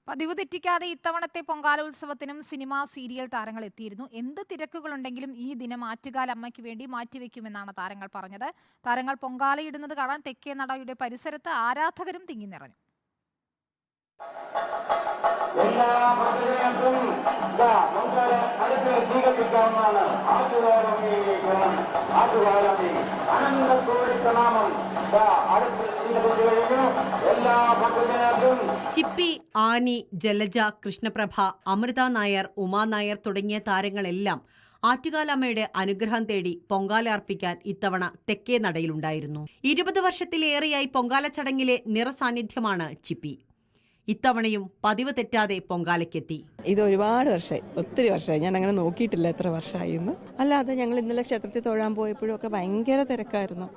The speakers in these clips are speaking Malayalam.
പതിവ് തെറ്റിക്കാതെ ഇത്തവണത്തെ പൊങ്കാലോത്സവത്തിനും സിനിമാ സീരിയൽ താരങ്ങൾ എത്തിയിരുന്നു. എന്ത് തിരക്കുകളുണ്ടെങ്കിലും ഈ ദിനം ആറ്റുകാൽ അമ്മയ്ക്ക് വേണ്ടി മാറ്റിവെക്കുമെന്നാണ് താരങ്ങൾ പറഞ്ഞത്. താരങ്ങൾ പൊങ്കാലയിടുന്നത് കാണാൻ തെക്കേനടയുടെ പരിസരത്ത് ആരാധകരും തിങ്ങി നിറഞ്ഞു. ചിപ്പി, ആനി, ജലജ, കൃഷ്ണപ്രഭ, അമൃത നായർ, ഉമാ നായർ തുടങ്ങിയ താരങ്ങളെല്ലാം ആറ്റുകാലമ്മയുടെ അനുഗ്രഹം തേടി പൊങ്കാല അർപ്പിക്കാൻ ഇത്തവണ തെക്കേ നടയിലുണ്ടായിരുന്നു. 20 വർഷത്തിലേറെയായി പൊങ്കാല ചടങ്ങിലെ നിറസാന്നിധ്യമാണ് ചിപ്പി. ഇത്തവണയും പതിവ് തെറ്റാതെ പൊങ്കാലയ്ക്കെത്തി. ഇത് ഒരുപാട് വർഷമായി, ഒത്തിരി വർഷമായി. ഞാൻ അങ്ങനെ നോക്കിയിട്ടില്ല എത്ര വർഷമായി എന്ന്. അല്ലാതെ ഞങ്ങൾ ഇന്നലെ ക്ഷേത്രത്തിൽ തൊഴാൻ പോയപ്പോഴും ഒക്കെ ഭയങ്കര തിരക്കായിരുന്നു.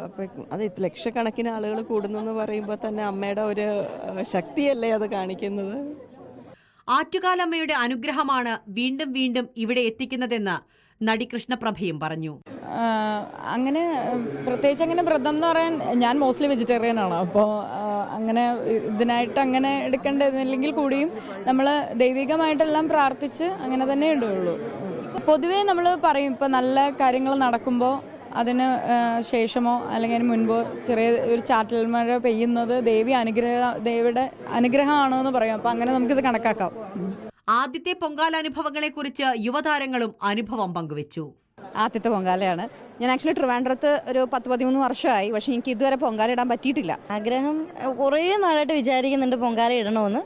അപ്പം അത് ലക്ഷക്കണക്കിന് ആളുകൾ കൂടുന്നെന്ന് പറയുമ്പോൾ തന്നെ അമ്മയുടെ ഒരു ശക്തിയല്ലേ അത് കാണിക്കുന്നത്. ആറ്റുകാലമ്മയുടെ അനുഗ്രഹമാണ് വീണ്ടും വീണ്ടും ഇവിടെ എത്തിക്കുന്നതെന്ന് നടി കൃഷ്ണപ്രഭയും പറഞ്ഞു. അങ്ങനെ പ്രത്യേകിച്ച് അങ്ങനെ വ്രതം എന്ന് പറയാൻ ഞാൻ മോസ്റ്റ്ലി വെജിറ്റേറിയൻ ആണ്. അപ്പോൾ അങ്ങനെ ഇതിനായിട്ട് അങ്ങനെ എടുക്കേണ്ടതില്ലെങ്കിൽ കൂടിയും നമ്മൾ ദൈവികമായിട്ടെല്ലാം പ്രാർത്ഥിച്ച് അങ്ങനെ തന്നെ ഇടുകയുള്ളൂ. പൊതുവേ നമ്മൾ പറയും ഇപ്പം നല്ല കാര്യങ്ങൾ നടക്കുമ്പോൾ അതിന് ശേഷമോ അല്ലെങ്കിൽ അതിന് മുൻപോ ചെറിയ ഒരു ചാറ്റൽ മഴ പെയ്യുന്നത് ദേവിയുടെ അനുഗ്രഹമാണോ എന്ന് പറയും. അപ്പം അങ്ങനെ നമുക്കിത് കണക്കാക്കാം. ആദ്യത്തെ പൊങ്കാല അനുഭവങ്ങളെക്കുറിച്ച് യുവതാരങ്ങളും അനുഭവം പങ്കുവച്ചു. ആദ്യത്തെ പൊങ്കാലയാണ്. ഞാൻ ആക്ച്വലി ട്രിവാൻഡ്രത്ത് ഒരു 10-13 വർഷമായി. പക്ഷെ എനിക്ക് ഇതുവരെ പൊങ്കാല ഇടാൻ പറ്റിയിട്ടില്ല. ആഗ്രഹം കുറേ നാളായിട്ട് വിചാരിക്കുന്നുണ്ട് പൊങ്കാല ഇടണമെന്ന്.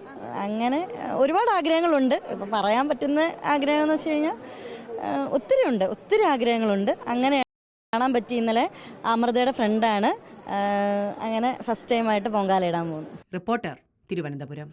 അങ്ങനെ ഒരുപാട് ആഗ്രഹങ്ങളുണ്ട്. ഇപ്പം പറയാൻ പറ്റുന്ന ആഗ്രഹം എന്ന് വെച്ച് കഴിഞ്ഞാൽ ഒത്തിരി ആഗ്രഹങ്ങളുണ്ട്. അങ്ങനെ കാണാൻ പറ്റി. ഇന്നലെ അമൃതയുടെ ഫ്രണ്ടാണ്. അങ്ങനെ ഫസ്റ്റ് ടൈമായിട്ട് പൊങ്കാല ഇടാൻ പോകുന്നു. റിപ്പോർട്ടർ, തിരുവനന്തപുരം.